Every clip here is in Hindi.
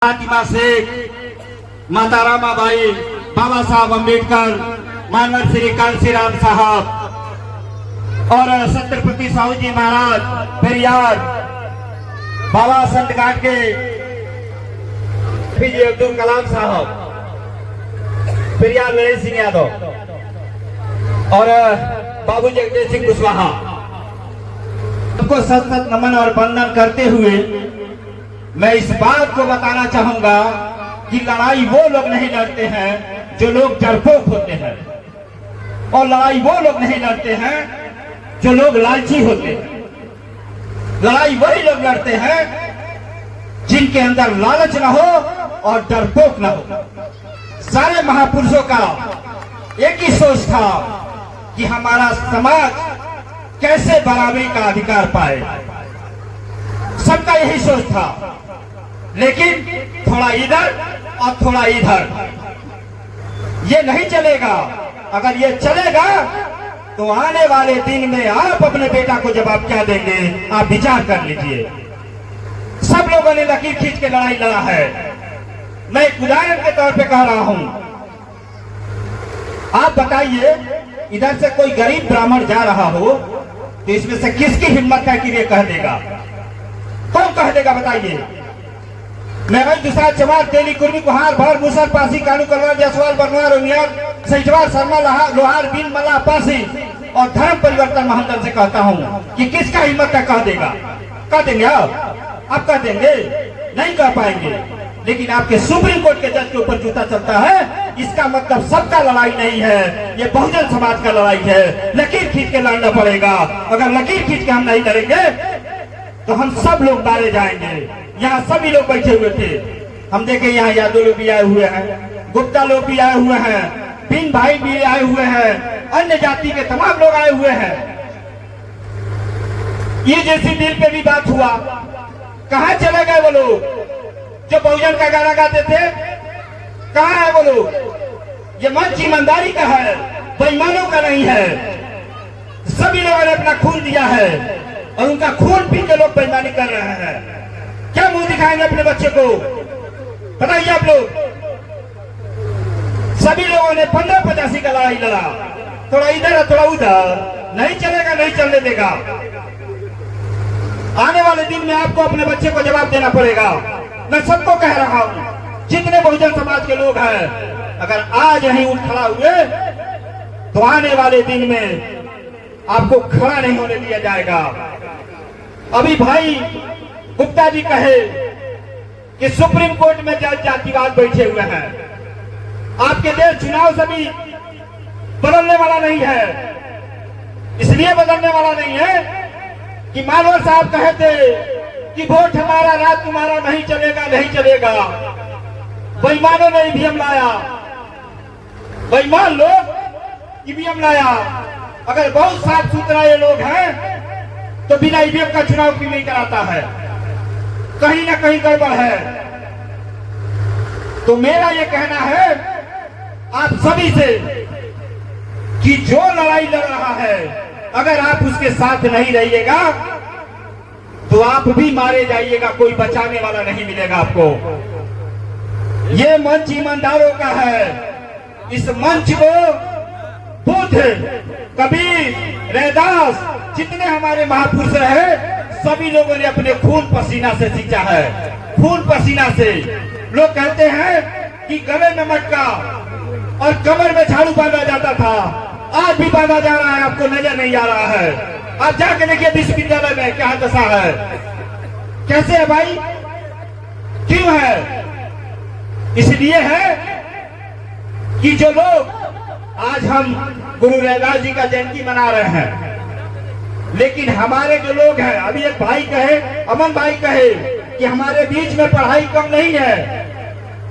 फातिमा शेख, माता रामाबाई, बाबा साहब अम्बेडकर, मानवर श्री कांशीराम साहब और छत्रपति साहू जी महाराज, पेरियार, बाबा संत घाट के पीजे अब्दुल कलाम साहब, पेरियार नरेश सिंह यादव और बाबू जगदीश सिंह कुशवाहा, सबको सत सत नमन और वंदन करते हुए मैं इस बात को बताना चाहूंगा कि लड़ाई वो लोग नहीं लड़ते हैं जो लोग डरपोक होते हैं, और लड़ाई वो लोग नहीं लड़ते हैं जो लोग लालची होते हैं। लड़ाई वही लोग लड़ते हैं जिनके अंदर लालच न हो और डरपोक न हो। सारे महापुरुषों का एक ही सोच था कि हमारा समाज कैसे बराबरी का अधिकार पाए, सबका यही सोच था। लेकिन थोड़ा इधर और थोड़ा इधर, ये नहीं चलेगा। अगर ये चलेगा तो आने वाले दिन में आप अपने बेटा को जवाब क्या देंगे, आप विचार कर लीजिए। सब लोगों ने लकीर खींच के लड़ाई लड़ा है। मैं एक उदाहरण के तौर पे कह रहा हूं। आप बताइए, इधर से कोई गरीब ब्राह्मण जा रहा हो तो इसमें से किसकी हिम्मत है कि ये कह देगा? कौन कह देगा बताइए? मैं दुसार चमार तेली कुर्मी कुहार भर मुसर पासी कानू करवार जसवाल बनवार उनियार सैजवार शर्मा लोहार बिन मला पासी और धर्म परिवर्तन महंतन से कहता हूँ कि किसका हिम्मत है कह देगा? कह देंगे आप कह देंगे? नहीं कह पाएंगे। लेकिन आपके सुप्रीम कोर्ट के जज के ऊपर जूता चलता है, इसका मतलब सबका लड़ाई नहीं है, ये बहुजन समाज का लड़ाई है। लकीर खींच के लड़ना पड़ेगा। अगर लकीर खींच के हम नहीं लड़ेंगे तो हम सब लोग मारे जाएंगे। यहाँ सभी लोग बैठे हुए थे, हम देखे यहाँ यादव लोग भी आए हुए हैं, गुप्ता लोग भी आए हुए हैं, बिन भाई भी आए हुए हैं, अन्य जाति के तमाम लोग आए हुए हैं। ये जैसी दिल पे भी बात हुआ, कहाँ चले गए वो लोग जो बहुजन का गाना गाते थे? कहाँ है वो लोग? ये मंच ईमानदारी का है, बेईमानों का नहीं है। सभी लोगों ने अपना खून दिया है और उनका खून पी के लोग बेईमानी कर रहे हैं। क्या मुंह दिखाएंगे अपने बच्चे को? बताइए आप लोग। सभी लोगों ने 15-85 का लड़ाई लड़ा, थोड़ा इधर है थोड़ा उधर, नहीं चलेगा, नहीं चलने देगा। आने वाले दिन में आपको अपने बच्चे को जवाब देना पड़ेगा। मैं सबको कह रहा हूं, जितने बहुजन समाज के लोग हैं, अगर आज यहीं उठ खड़ा हुए तो आने वाले दिन में आपको खड़ा नहीं होने दिया जाएगा। अभी भाई गुप्ता जी कहे कि सुप्रीम कोर्ट में जज जातिवाद बैठे हुए हैं। आपके देश चुनाव सभी बदलने वाला नहीं है, इसलिए बदलने वाला नहीं है कि मानवर साहब कहे थे कि वोट हमारा रात तुम्हारा नहीं चलेगा, नहीं चलेगा। बेईमानों ने ईवीएम लाया, बेईमान लोग ईवीएम लाया। अगर बहुत साफ सुथरा ये लोग हैं तो बिना ईवीएम का चुनाव क्यों नहीं कराता है? कहीं ना कहीं गड़बड़ है। तो मेरा ये कहना है आप सभी से कि जो लड़ाई लड़ रहा है, अगर आप उसके साथ नहीं रहिएगा तो आप भी मारे जाइएगा, कोई बचाने वाला नहीं मिलेगा आपको। ये मंच ईमानदारों का है। इस मंच को बुद्ध, कबीर, रैदास, जितने हमारे महापुरुष रहे, सभी लोगों ने अपने खून पसीना से सींचा है, खून पसीना से। लोग कहते हैं कि गले में मटका और कमर में झाड़ू बांधा जाता था, आज भी बांधा जा रहा है, आपको नजर नहीं आ रहा है। आप जाके देखिए विश्वविद्यालय में क्या दशा है, कैसे है भाई? क्यों है? इसलिए है कि जो लोग आज हम गुरु रैदास जी का जयंती मना रहे हैं, लेकिन हमारे जो लोग हैं, अभी एक भाई कहे, अमन भाई कहे कि हमारे बीच में पढ़ाई कम नहीं है,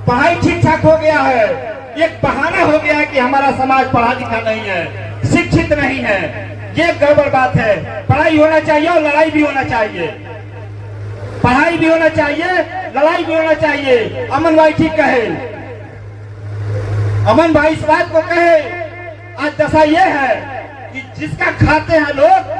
पढ़ाई ठीक ठाक हो गया है। एक बहाना हो गया है कि हमारा समाज पढ़ा लिखा नहीं है, शिक्षित नहीं है। ये गड़बड़ बात है। पढ़ाई होना चाहिए और लड़ाई भी होना चाहिए। पढ़ाई भी होना चाहिए, लड़ाई भी होना चाहिए। अमन भाई ठीक कहे, अमन भाई इस बात को कहे। आज दशा ये है कि जिसका खाते हैं लोग,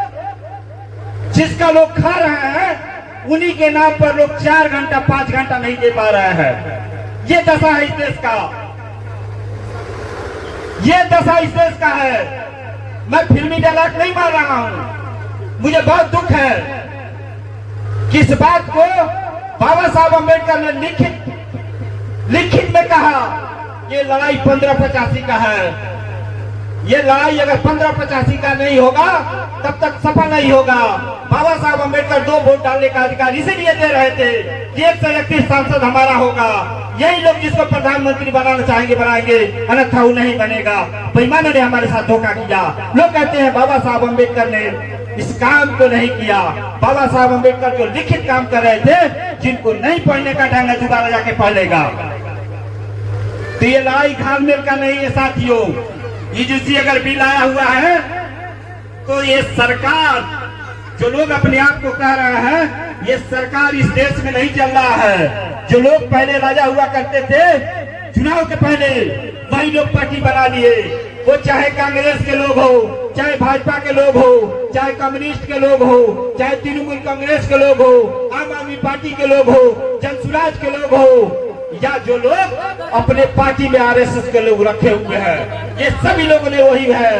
जिसका लोग खा रहे हैं, उन्हीं के नाम पर लोग 4 घंटा 5 घंटा नहीं दे पा रहे हैं। ये दशा है इस देश का, ये दशा इस देश का है। मैं फिल्मी डायलॉग नहीं मार रहा हूं, मुझे बहुत दुख है कि इस बात को बाबा साहब अम्बेडकर ने लिखित में कहा। ये लड़ाई 1585 का है। ये लड़ाई अगर 1585 का नहीं होगा तब तक सफल नहीं होगा। बाबा साहब अम्बेडकर 2 वोट डालने का अधिकार इसीलिए दे रहे थे कि 131 सांसद हमारा होगा। यही लोग जिसको प्रधानमंत्री बनाना चाहेंगे बनाएंगे, अन्यथा वो नहीं बनेगा। बेईमानों ने हमारे साथ धोखा किया। लोग कहते हैं बाबा साहब अम्बेडकर ने इस काम को नहीं किया। बाबा साहब अम्बेडकर जो लिखित काम कर रहे थे, जिनको नहीं पढ़ने का ढंग है दोबारा जाके पढ़ लेगा। तो ये लड़ाई घालमेल का नहीं है साथियों। यूजीसी अगर बिल आया हुआ है तो ये सरकार, जो लोग अपने आप को कह रहे हैं, ये सरकार इस देश में नहीं चल रहा है। जो लोग पहले राजा हुआ करते थे चुनाव के पहले, वही लोग पार्टी बना लिए। वो चाहे कांग्रेस के लोग हो, चाहे भाजपा के लोग हो, चाहे कम्युनिस्ट के लोग हो, चाहे तृणमूल कांग्रेस के लोग हो, आम आदमी पार्टी के लोग हो, जनसुराज के लोग हो, या जो लोग अपने पार्टी में आरएसएस के लोग रखे हुए हैं, ये सभी लोगों ने वही है।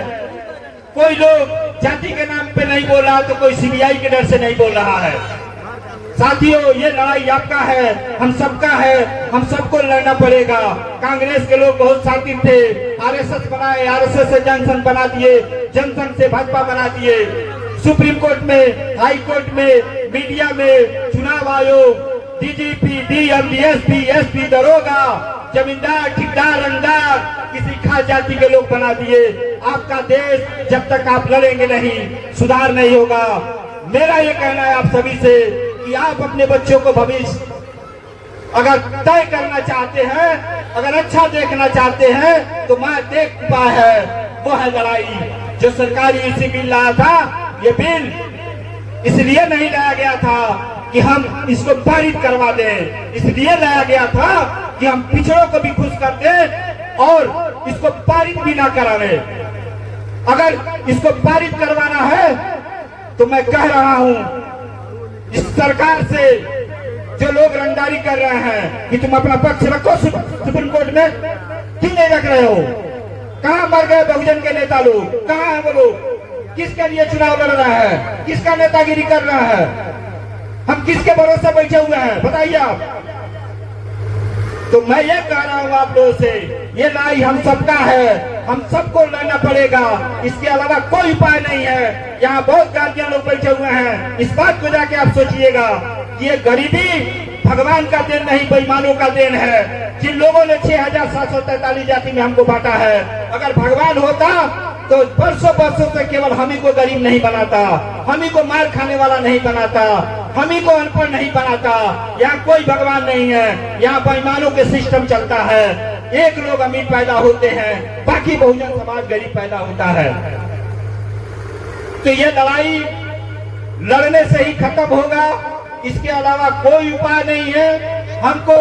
कोई लोग जाति के नाम पे नहीं बोल रहा तो कोई सीबीआई के डर से नहीं बोल रहा है। साथियों, ये लड़ाई आपका है, हम सबका है, हम सबको लड़ना पड़ेगा। कांग्रेस के लोग बहुत शातिर थे, आरएसएस बनाए, आरएसएस से जनसंघ बना दिए, जनसंघ से भाजपा बना दिए। सुप्रीम कोर्ट में, हाई कोर्ट में, मीडिया में, चुनाव आयोग, डीजीपी, डीएम, डीएसपी, एसपी, दरोगा, जमींदार, ठेकेदार, रंगदार, किसी खास जाति के लोग बना दिए। आपका देश जब तक आप लड़ेंगे नहीं, सुधार नहीं होगा। मेरा ये कहना है आप सभी से कि आप अपने बच्चों को भविष्य अगर तय करना चाहते हैं, अगर अच्छा देखना चाहते हैं, तो मैं देख चुका है, वो है लड़ाई। जो सरकारी इसी बिल लाया था, ये बिल इसलिए नहीं लाया गया था कि हम इसको पारित करवा दें, इसलिए लाया गया था कि हम पिछड़ों को भी खुश कर दें और इसको पारित भी ना करावे। अगर इसको पारित करवाना है तो मैं कह रहा हूं इस सरकार से, जो लोग रंगदारी कर रहे हैं कि तुम अपना पक्ष रखो सुप्रीम कोर्ट में, क्यों नहीं रख रहे हो? कहां मर गए बहुजन के नेता लोग? कहां है वो लोग? किसके लिए चुनाव लड़ रहा है? किसका नेतागिरी कर रहा है? हम किसके भरोसे बैठे हुए हैं, बताइए आप। तो मैं ये कह रहा हूँ आप लोगों से, ये लड़ाई हम सबका है, हम सबको लड़ना पड़ेगा। इसके अलावा कोई उपाय नहीं है। यहाँ बहुत गार्जियन लोग बैठे हुए हैं, इस बात को जाके आप सोचिएगा कि ये गरीबी भगवान का देन नहीं, बेईमानों का देन है। जिन लोगों ने 6743 जाति में हमको बांटा है, अगर भगवान होता तो बरसों बरसों से केवल हम ही को गरीब नहीं बनाता, हम ही को मार खाने वाला नहीं बनाता, हम ही को अनपढ़ नहीं बनाता। यहाँ कोई भगवान नहीं है, यहाँ बेईमानों के सिस्टम चलता है। एक लोग अमीर पैदा होते हैं, बाकी बहुजन समाज गरीब पैदा होता है। तो ये लड़ाई लड़ने से ही खत्म होगा, इसके अलावा कोई उपाय नहीं है। हमको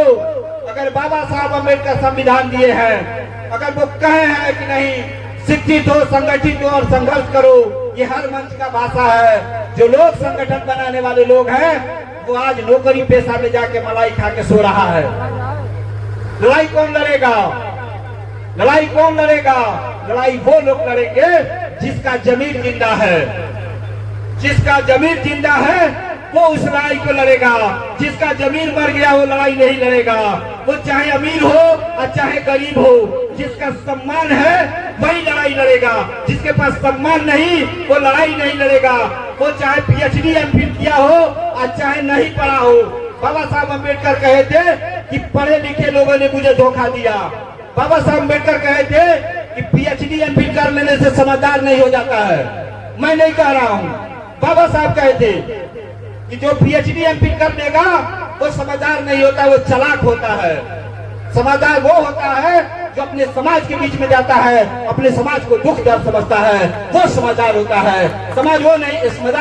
अगर बाबा साहब अम्बेडकर संविधान दिए हैं, अगर वो कहे हैं कि नहीं शिक्षित हो, संगठित हो और संघर्ष करो, ये हर मंच का भाषा है। जो लोग संगठन बनाने वाले लोग हैं, वो आज नौकरी पेशा में जाके मलाई खा के सो रहा है। लड़ाई कौन लड़ेगा? लड़ाई कौन लड़ेगा? लड़ाई वो लोग लड़ेंगे जिसका जमीर जिंदा है। जिसका जमीर जिंदा है वो उस लड़ाई को लड़ेगा। जिसका जमीर मर गया वो लड़ाई नहीं लड़ेगा। वो चाहे अमीर हो और चाहे गरीब हो, जिसका सम्मान है वही लड़ाई लड़ेगा। जिसके पास सम्मान नहीं वो लड़ाई नहीं लड़ेगा। वो चाहे पीएचडी एमफिल किया हो और चाहे नहीं पढ़ा हो। बाबा साहब अम्बेडकर कहे थे कि पढ़े लिखे लोगों ने मुझे धोखा दिया। बाबा साहब अम्बेडकर कहे थे कि पीएचडी एमफिल कर लेने से समझदार नहीं हो जाता है। मैं नहीं कह रहा हूँ, बाबा साहब कहे थे कि जो पीएचडी एमफिल कर लेगा वो समझदार नहीं होता, वो चालाक होता है। समझदार वो होता है जो अपने समाज के बीच में जाता है, अपने समाज को दुख दर्द समझता है, वो समझदार होता है। समझदार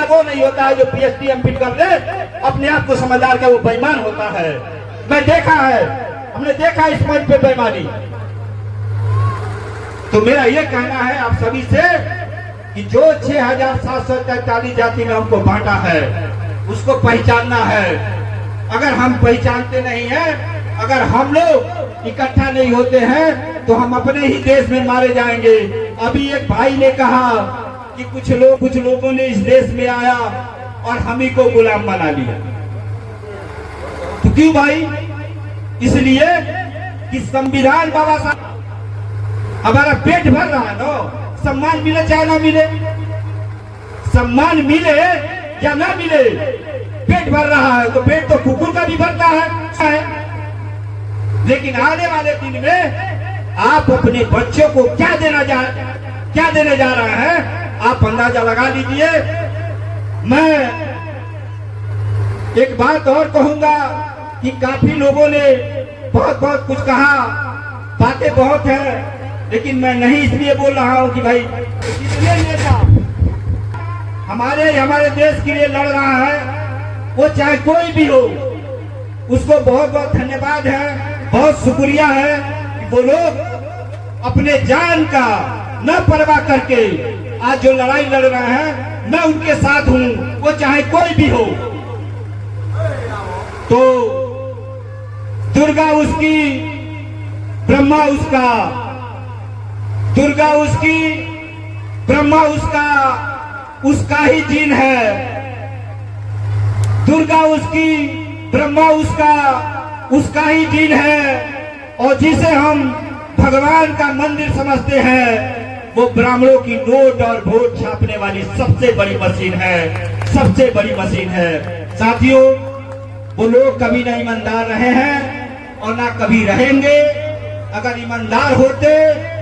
वो नहीं होता है जो पीएचडी एमफिल कर ले, अपने आप को समझदार का वो बेईमान होता है। मैं देखा है, हमने देखा इस मंच पे बेईमानी। तो मेरा ये कहना है आप सभी से कि जो 6743 जाति में हमको बांटा है, उसको पहचानना है। अगर हम पहचानते नहीं हैं, अगर हम लोग इकट्ठा नहीं होते हैं तो हम अपने ही देश में मारे जाएंगे। अभी एक भाई ने कहा कि कुछ लोगों ने इस देश में आया और हम ही को गुलाम बना लिया। तो क्यों भाई? इसलिए कि संविधान बाबा साहब हमारा पेट भर रहा है ना, सम्मान मिले चाहे ना मिले, सम्मान मिले या ना मिले, पेट भर रहा है तो पेट तो कुकुर का भी भरता है। लेकिन आने वाले दिन में आप अपने बच्चों को क्या देने जा रहे हैं, आप अंदाजा लगा लीजिए। मैं एक बात और कहूंगा कि काफी लोगों ने बहुत कुछ कहा, बातें बहुत है, लेकिन मैं नहीं इसलिए बोल रहा हूं कि भाई कितने नेता हमारे देश के लिए लड़ रहा है, वो चाहे कोई भी हो, उसको बहुत धन्यवाद है, बहुत शुक्रिया है कि वो लोग अपने जान का न परवाह करके आज जो लड़ाई लड़ रहे हैं, मैं उनके साथ हूं, वो चाहे कोई भी हो। तो दुर्गा उसकी, ब्रह्मा उसका, दुर्गा उसकी, ब्रह्मा उसका, उसका ही जीन है। दुर्गा उसकी, ब्रह्मा उसका, उसका ही जीन है। और जिसे हम भगवान का मंदिर समझते हैं, वो ब्राह्मणों की नोट और वोट छापने वाली सबसे बड़ी मशीन है, सबसे बड़ी मशीन है। साथियों, वो लोग कभी ना ईमानदार रहे हैं और ना कभी रहेंगे। अगर ईमानदार होते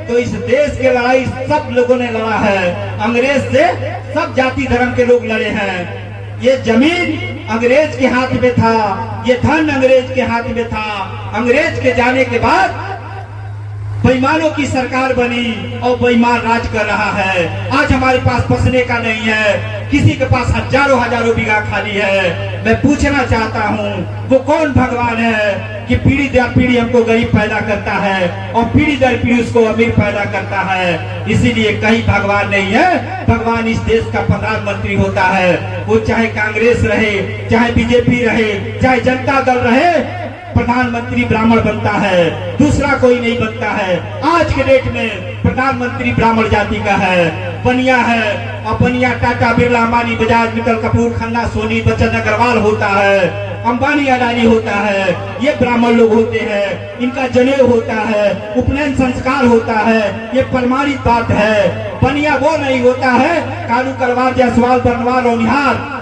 तो इस देश की लड़ाई सब लोगों ने लड़ा है, अंग्रेज से सब जाति धर्म के लोग लड़े हैं। ये जमीन अंग्रेज के हाथ में था, ये धन अंग्रेज के हाथ में था। अंग्रेज के जाने के बाद बेईमानों की सरकार बनी और बेईमान राज कर रहा है। आज हमारे पास बसने का नहीं है, किसी के पास हजारों बीघा खाली है। मैं पूछना चाहता हूँ, वो कौन भगवान है कि पीढ़ी दर पीढ़ी हमको गरीब पैदा करता है और पीढ़ी दर पीढ़ी उसको अमीर पैदा करता है? इसीलिए कहीं भगवान नहीं है। भगवान इस देश का प्रधानमंत्री होता है, वो चाहे कांग्रेस रहे, चाहे बीजेपी रहे, चाहे जनता दल रहे, प्रधानमंत्री ब्राह्मण बनता है, दूसरा कोई नहीं बनता है। आज के डेट में प्रधानमंत्री ब्राह्मण जाति का है, बनिया है। और बनिया टाटा, बिरला, अंबानी, बजाज, मित्तल, कपूर, खन्ना, सोनी, बच्चन, अग्रवाल होता है, अंबानी, अडानी होता है। ये ब्राह्मण लोग होते हैं, इनका जनेऊ होता है, उपनयन संस्कार होता है, ये प्रमाणित बात है। बनिया वो नहीं होता है, कानू, कलवार, जायसवाल, बरनवाल और निहार,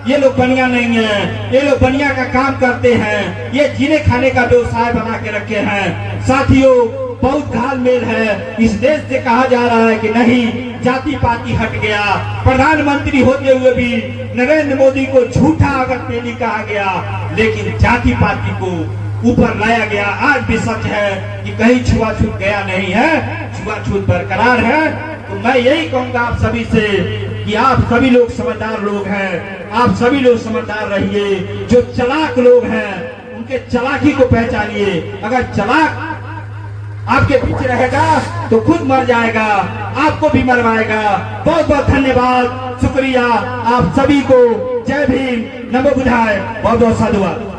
ये लोग बनिया नहीं है। ये लोग बनिया का काम करते हैं, ये जीने खाने का व्यवसाय बना के रखे हैं। साथियों, बहुत घालमेल है। इस देश से कहा जा रहा है कि नहीं, जाति पाति हट गया। प्रधानमंत्री होते हुए भी नरेंद्र मोदी को झूठा अगर तेली कहा गया, लेकिन जाति पाति को ऊपर लाया गया। आज भी सच है कि कहीं छुआछूत गया नहीं है, छुआछूत बरकरार है। तो मैं यही कहूंगा आप सभी से कि आप सभी लोग समझदार लोग हैं, आप सभी लोग समझदार रहिए। जो चालाक लोग हैं, उनके चालाकी को पहचानिए। अगर चालाक आपके पीछे रहेगा तो खुद मर जाएगा, आपको भी मरवाएगा। बहुत बहुत धन्यवाद, शुक्रिया आप सभी को। जय भीम, नमो बुद्धाय, बहुत बहुत साधुवाद।